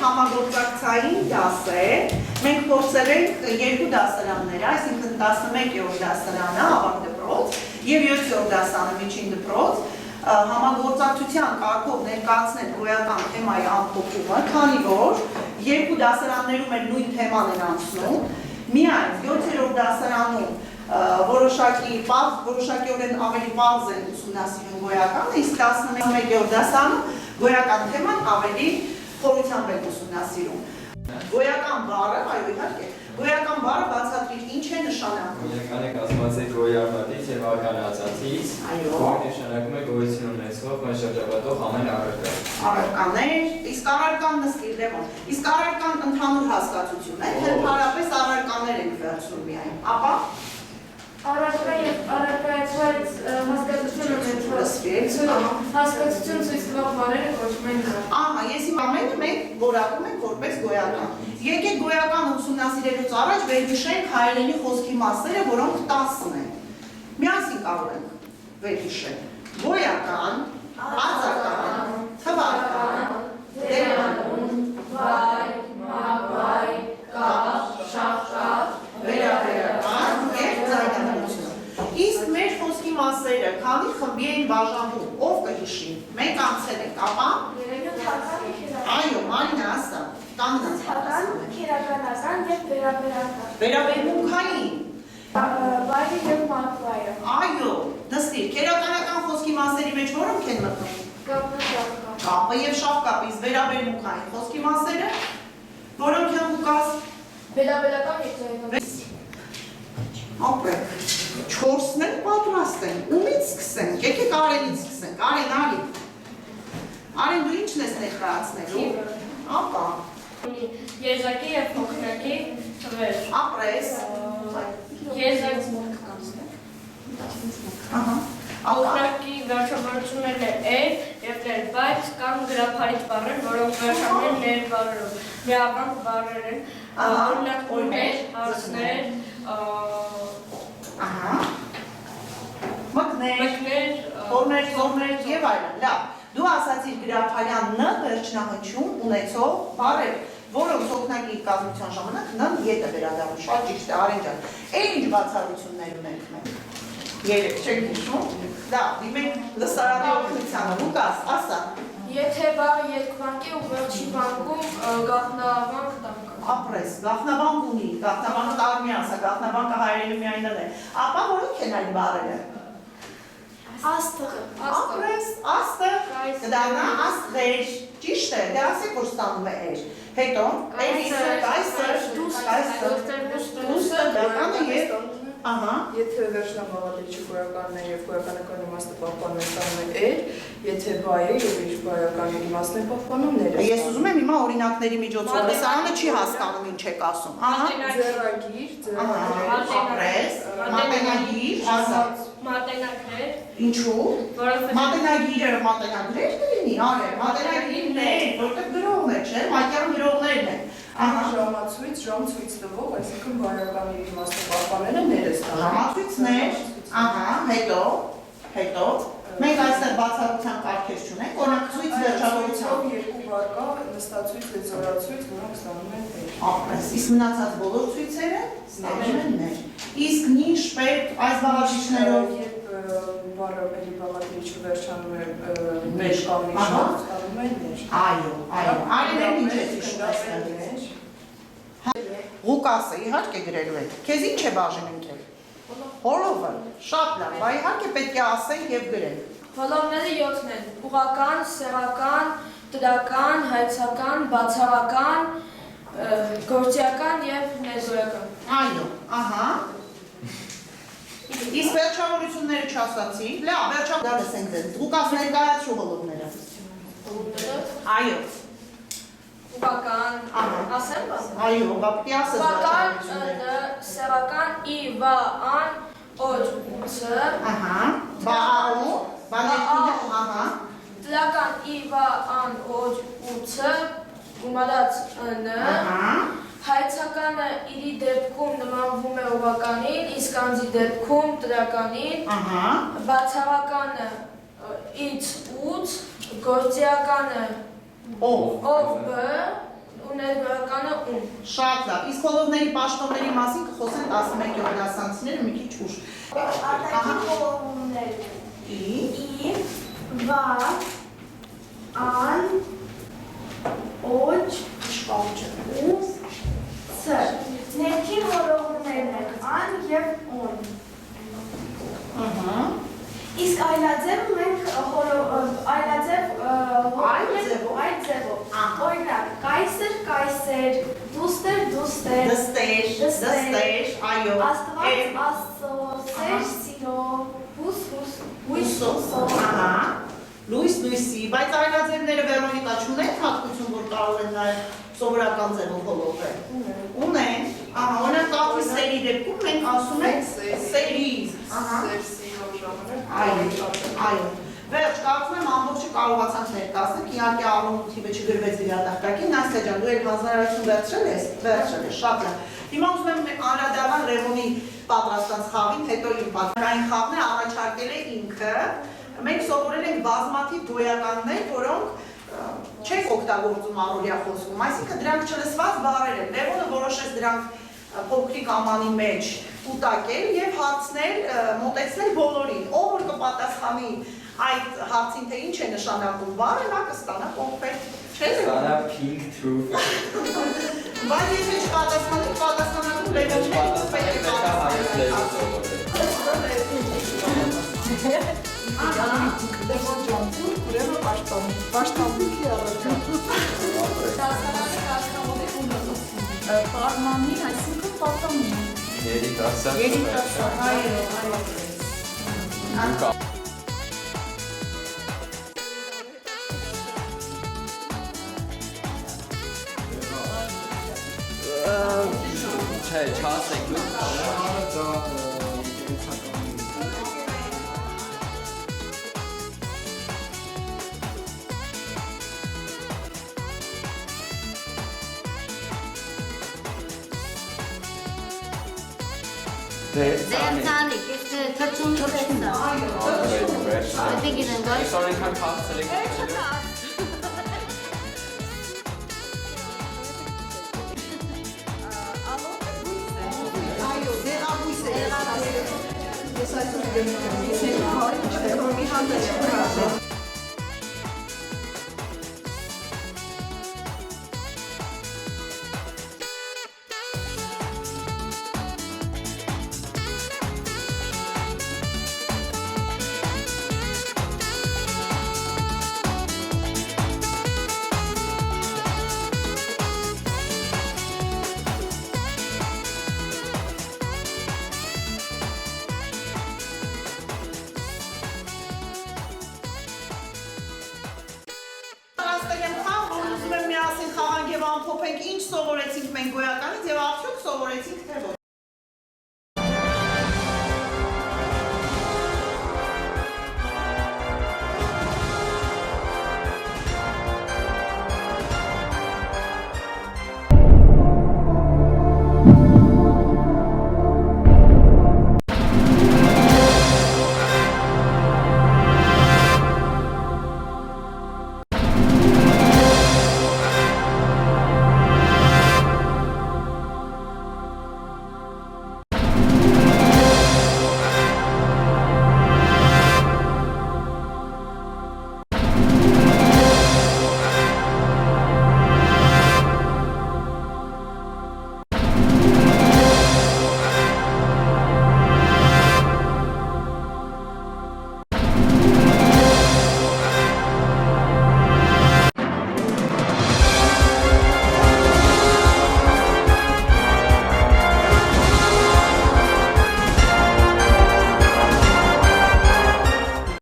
համագործակցային դաս է, մենք փորձել ենք երկու դասարաններ, այսինքն 11-րդ դասարանը ավագ դպրոց եւ 7-րդ դասարանը միջին դպրոց համագործակցության կարգով ներկայացնել գոյական թեմայի ամփոփումը, քանի որ երկու դասարաններում էլ նույն թեման են անցնում, միայն 7-րդ դասարանում որոշակիորեն ավելի պարզ են ուսումնասիրում գոյականը, իսկ 11-րդ դասարանում գոյական թեման ավելի խորությամբ են ուսումնասիրում։ Գոյական բառը, այո իհարկե, գոյական բառը բացատրիր ինչ է նշանակում։ Գոյականը կազմված է գոյարվածից եւ ականացածից, որը նշանակում է գոյություն ունեցող մեր շրջապատող ամեն առարկա։ Առարկաներ, իսկ առարկան նստիր Լևոն, իսկ առարկան ընդհանուր հասկացություն է, թե ընդհանրապես առարկաներ ենք վերցնում միայն, ապա Առարկա եւ առարկայացված հասկացությունը հասկացություն ցույց տվող բառերը կոչվում են գոյական։ Ահա, ես իմ ամենը մենք որակում ենք որպես գոյական։ Եկեք գոյական ուսումնասիրելուց առաջ վերհիշենք հայերենի խոսքի մասերը, որոնք 10 են։ Միասին կարող ենք վերհիշել։ Գոյական, արձական, թվական, դերանուն, վայ, մավայ, կապ, շախշախ, վերաբերական եւ ձայնավորություն։ Իսկ մեր խոսքի մասերը քանի խմբի են բաժանվում, ով կհիշի։ Մենք անցել ենք, ապա այո, Մարինա, ասա, կանգնած քերականական եւ վերաբերական։ վերաբերմունքային։ Վայրը եւ մակվայրը։ Այո, նստիր, քերականական խոսքի մասերի մեջ որոնք են մտնում։ Կապը շապկա։ Կապը եւ շապկապը, իսկ վերաբերմունքային խոսքի մասերը որոնք են Լուկաս։ Վերաբերական եւ ձայնավորություն։ Ապրեք, 4-ն են պատրաստ են, ումից սկսենք, եկեք Արենից սկսենք, Արեն, Արեն դու ինչն ես ներկայացնելու, ապա, Եզակի եւ փոքրակի թվեր։ ապրես, Եզակ փոքրակի վերջավորություններն է եւ ներ, բայց կան գրափարիչ բառեր, որոնք վերջանում են ներ բառերով։ Միաբանք բառեր են, օրինակ օրներ, հարցներ, մկներ, խորներ եւ այլն, լավ, դու ասացիր գրափարյան Ն վերջնահնչյուն ունեցող բառեր, որոնց օգնակի կազմության ժամանակ Ն ետը վերադառնում, շատ ճիշտ է, Արեն ջան, այն ինչ բացառություններ ունենք մենք, երեք չենք հիշում, լավ, դիմենք լսարանի օգնությանը, Լուկաս, ասա, եթե բառը երկվանք է ու վերջի բանկում գաղտնավանք տանք։ ապրես, գաղտնաբանք ունի, գաղտնաբանը տարմի ասա, գաղտնաբանկը հայերենի միայնն է, ապա որոնք են այն բառերը։ Աստղը, ապրես, աստղ, կդառնա աստղեր, ճիշտ է, դե ասեք որ ստանում է էր, հետո, էլիսը, կայսր, դուստը, դականը և, ահա, Եթե վերջնամաղադրիչը գոյականն է և գոյականական իմաստը պահպանում է ստանում է էր, եթե բայ է և իր գոյական իմաստն է պահպանում ներ է։ Ես ուզում եմ հիմա օրինակների միջոցով, լսարանը չի հասկանում ինչ եք ասում, ահա, Ձեռագիր, ապրես, մատենագիր, ասած, մատենագրեր, ինչու, մատենագիրը մատենագրեր կլինի, արեր, մատենագիրներ, որտեղ գրողն է, չէ, մատյան գրողներն են, ժամացույց, ժամ ցույց տվող, այսինքն գոյական իմաստը պահպանելը ներ է ստանում։ Ժամացույցներ, ահա, հետո, մենք այստեղ բացառության կարգեր չունենք, օրինակ ցույց վերջավորությամբ երկու բառ կա, նստացույց, զորացույց, որոնք ստանում են ներ։ ապրես, իսկ մնացած բոլոր ցույցերը ստանում են ներ։ Իսկ նիշ, պետ, այս բաղադրիչներով Երբ բառը էլի բաղադրիչը վերջանում է ներ կամ նիշով, ստանում են ներ։ այո, այլևս ինչ է հիշում այստեղ։ Ղուկասը իհարկե գրելու եք, քեզ ինչ է բաժին ընկել։ Հոլովը, շատ լավ, բա իհարկե պետք է ասենք եւ գրենք։ հոլովները 7-ն են, ուղղական, սեռական, տրական, հայցական, բացառական, գործիական եւ ներգոյական։ Այո, ահա։ Իսկ վերջավորությունները չասացի, լավ, վերջավորությունները ենք ձեզ, Ղուկաս ներկայացրու հոլովները։ Այո, ուղղական, ասեմ բասեմ։ այո, բա պիտի ասես Ուղղական, վերջավորությունները։ սեռական, ի, վա, ան, օջ, ուծը, Ահա, բաու, բաներքինը, ահա, տրական, ի, վա, ան, օջ, ուծը, գումարած, ն, հայցականը իրի դեպքում նմանվում է ուղղականին, իսկ անձի դեպքում տրականին, բացառականը ից ուց, գործիականը ով բ, ներգոյականը ուն։ Շատ լավ։ Իսկ հոլովների պաշտոնների մասին կխոսեն 11-րդ դասանցիները մի քիչ ուշ։ Արտաքին հոլովներ Ի, վա, ան, օջ, շպաուճը։ ուս, ց։ Ներքին հոլովներն են ան և ուն։ Ահա։ Իսկ այլաձև մենք այլաձև Այլ ձևով։ Օրինակ, կայսեր, կայսեր, դուստեր, դուստեր, Դստեր, դստեր, այո։ Աստված, աստծո, սեր, սիրո, հուս, հուս, հույս, Հուսով, ահա, լույս, լույսի, բայց այլաձևները Վերոնիկա չունեն հատկություն, որ կարող են նաև սովորական ձևով հոլովել։ Ունեն, ահա, օրինակ կաթի սերի դեպքում մենք ասում ենք սերի, ահա, այո, վերջ, կարծում եմ ամբողջը կարողացանք ներկայացնել, իհարկե Արոն թիվը չգրվեց իր հատակտակին, Նաստյա ջան, դու էլ հանձնարարություն վերցրել ես, շատ լավ։ Հիմա ուզում եմ անդրադառնալ Ռևոնի պատրաստած խաղին, հետո իմ պատկային խաղն է առաջարկել է ինքը։ Մենք սովորել ենք բազմաթիվ գոյականներ, որոնք չենք օգտագործում առօրյա խոսքում, այսինքն դրանք չլսված բառեր են։ Ռևոնը որոշեց դրանք փոքրիկ ամանի մեջ կուտակել եւ հարցնել, մոտեցնել բոլորին։ Ով որ կպատասխանի այդ հարցին, թե ինչ է նշանակում բառը, նա կստանա կոնֆետ։ Չէ՞։ Ստանա pink truth։ Բայց եթե չպատասխանի, պատասխանատու Ռևոնն է, ինձ պետք է Պարմանի, այսինքն պատամի։ Երիտասարդ։ այո։ Չէ, չասեք դուք։ Ձերցանիկ, ես թրջունի տեսա։ Պետք է գնեմ, բայց Այսօր ինքան քաղցրել եք։ Այո, դեղաբույս է։ Ես այսօր գնում եմ։ Մի հատ է։ Ուզում եմ միասին խաղանք և ամփոփենք ինչ սովորեցինք մենք գոյականից և արդյոք սովորեցինք թե ոչ։